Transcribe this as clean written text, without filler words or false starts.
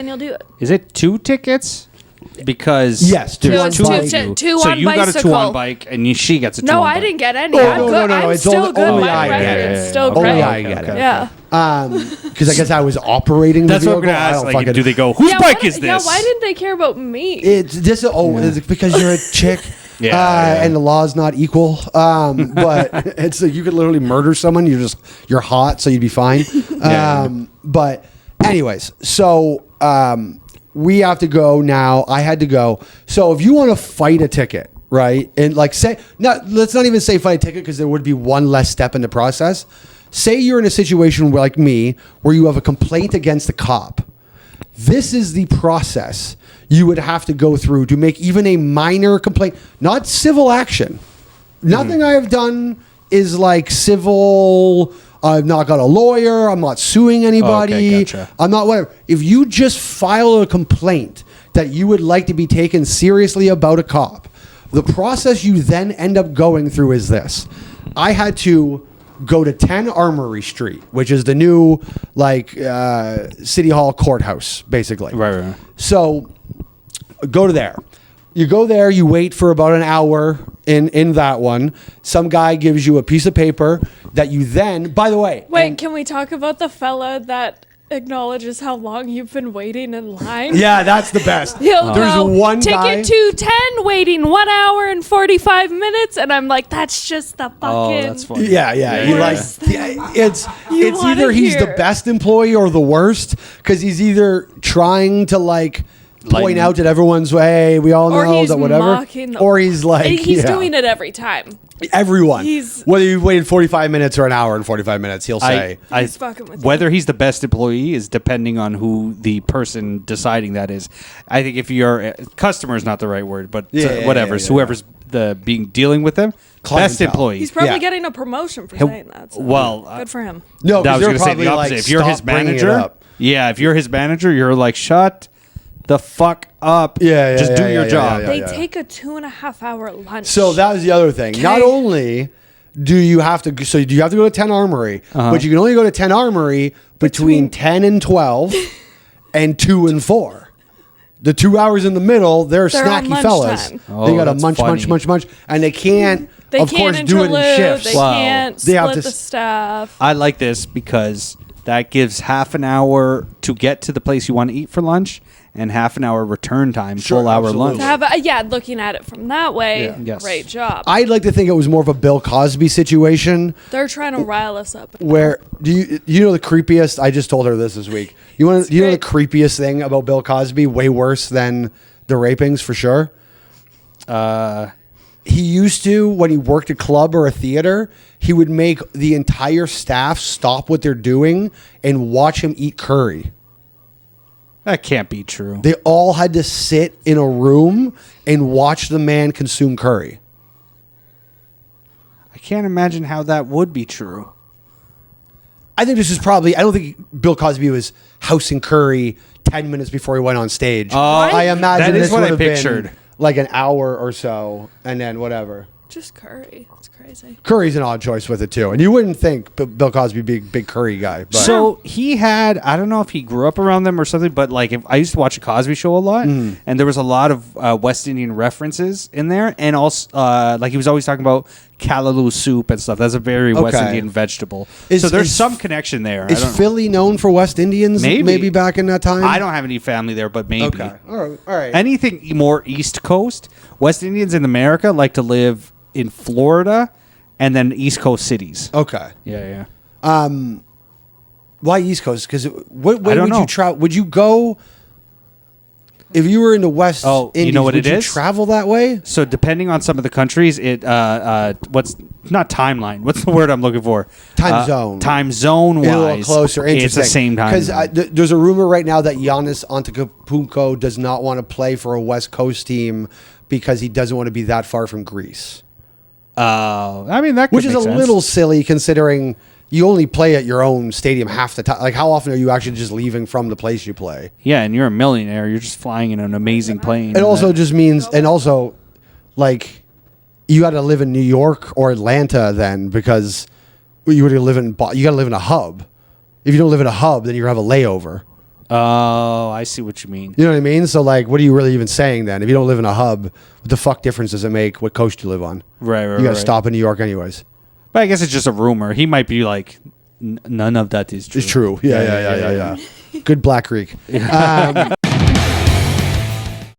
And you'll do it. Is it 2 tickets? Because yes, two there's on 2 bike. of you. Two so on you got a 2 bicycle. on bike, and she gets a 2 No, on I bike. didn't get any. Oh, I'm no, good. no, I'm it's still only- good. only My I get record it. is still Only great. I get it. Yeah. Because I guess I was operating That's the what I'm vehicle. going to I ask. don't Like, fucking- do they go, whose bike is this? Yeah, why didn't they care about me? It's because you're a chick. Yeah. And the law's not equal. But it's you could literally murder someone. You're hot, so you'd be fine. But anyways, so we have to go now. I had to go. So if you want to fight a ticket, right, and like let's not even say fight a ticket because there would be one less step in the process. Say you're in a situation where, like me, where you have a complaint against a cop. This is the process you would have to go through to make even a minor complaint, not civil action. Nothing I have done is like civil. I've not got a lawyer. I'm not suing anybody. Okay, gotcha. I'm not whatever. If you just file a complaint that you would like to be taken seriously about a cop, the process you then end up going through is this. I had to go to 10 Armory Street, which is the new City Hall courthouse, basically. Right. So go to there. You go there, you wait for about an hour in that one. Some guy gives you a piece of paper that you then, by the way. Wait, can we talk about the fella that acknowledges how long you've been waiting in line? Yeah, that's the best. He'll There's go, one guy. ticket 210, waiting 1 hour and 45 minutes, and I'm like, that's just the fucking. Oh, that's funny. Yeah. He Worst thing it's you it's wanna either he's the hear. best employee or the worst because he's either trying to point Lighten. out that everyone's hey, we all Or know he's that whatever, mocking the- or he's like He's doing it every time. everyone. He's- Whether you waited 45 minutes or an hour and 45 minutes, he'll say. He's fucking with you. Whether he's the best employee is depending on who the person deciding that is. I think if you're customer is not the right word, but whatever. So whoever's dealing with them, best Clientele. employee. He's probably Yeah. getting a promotion for He'll- saying that. So well, good for him. No, I because was they're going to say probably the like, opposite. If you're his "Stop bringing it manager, up." if you're his manager, you're like, shut the fuck up. Yeah, just do your job. They take a 2.5 hour lunch. So that was the other thing. Not only do you have to go to 10 Armory, but you can only go to 10 Armory between 10 and 12 and 2 and 4. The 2 hours in the middle, they're on snacky fellas. lunchtime. They got to that's munch, funny. munch, and they can't, they of can't course, do it in interlude, shifts. They Wow. can't They have split to the staff. I like this because that gives half an hour to get to the place you want to eat for lunch and half an hour return time, Sure, full hour absolutely. lunch. Looking at it from that way, Yeah. Yes. great job. I'd like to think it was more of a Bill Cosby situation They're trying to rile us up. where you know the creepiest? I just told her this week. You know the great. creepiest thing about Bill Cosby? Way worse than the rapings for sure. He used to, when he worked a club or a theater, he would make the entire staff stop what they're doing and watch him eat curry. That can't be true. They all had to sit in a room and watch the man consume curry. I can't imagine how that would be true. I think this is probably, I don't think Bill Cosby was housing curry 10 minutes before he went on stage. I imagine that is this what would I have been pictured. like an hour or so and then whatever. Just curry. It's crazy. Curry's an odd choice with it too. And you wouldn't think Bill Cosby would be a big curry guy. But So he had, I don't know if he grew up around them or something, but like if I used to watch a Cosby Show a lot, and there was a lot of West Indian references in there, and also like he was always talking about callaloo soup and stuff. That's a very West Okay. Indian vegetable. Is- so there's is- some connection there. I is don't know. Philly known for West Indians maybe back in that time? I don't have any family there, but maybe. Okay. All right. Anything more East Coast, West Indians in America like to live in Florida and then East Coast cities. Okay. Yeah. Why East Coast? Because what way I don't would you know. travel? Would you go if you were in the West Oh, you Indies? know what would it you is? travel that way? So depending on some of the countries, it what's not timeline? What's the word I'm looking for? Time zone. Time zone wise, A little closer. Interesting. it's the same time. Because zone. there's a rumor right now that Giannis Antetokounmpo does not want to play for a West Coast team because he doesn't want to be that far from Greece. I mean that could Which is make a sense. little silly considering you only play at your own stadium half the time. Like, how often are you actually just leaving from the place you play? Yeah, and you're a millionaire. You're just flying in an amazing plane. It also just means, and also, like, you got to live in New York or Atlanta then because you got to live in a hub. If you don't live in a hub, then you have a layover. Oh, I see what you mean. You know what I mean? So like, what are you really even saying then? If you don't live in a hub, what the fuck difference does it make what coast you live on? Right. You got to stop in New York anyways. But I guess it's just a rumor. He might be like, none of that is true. It's true. Yeah. Good Black Greek.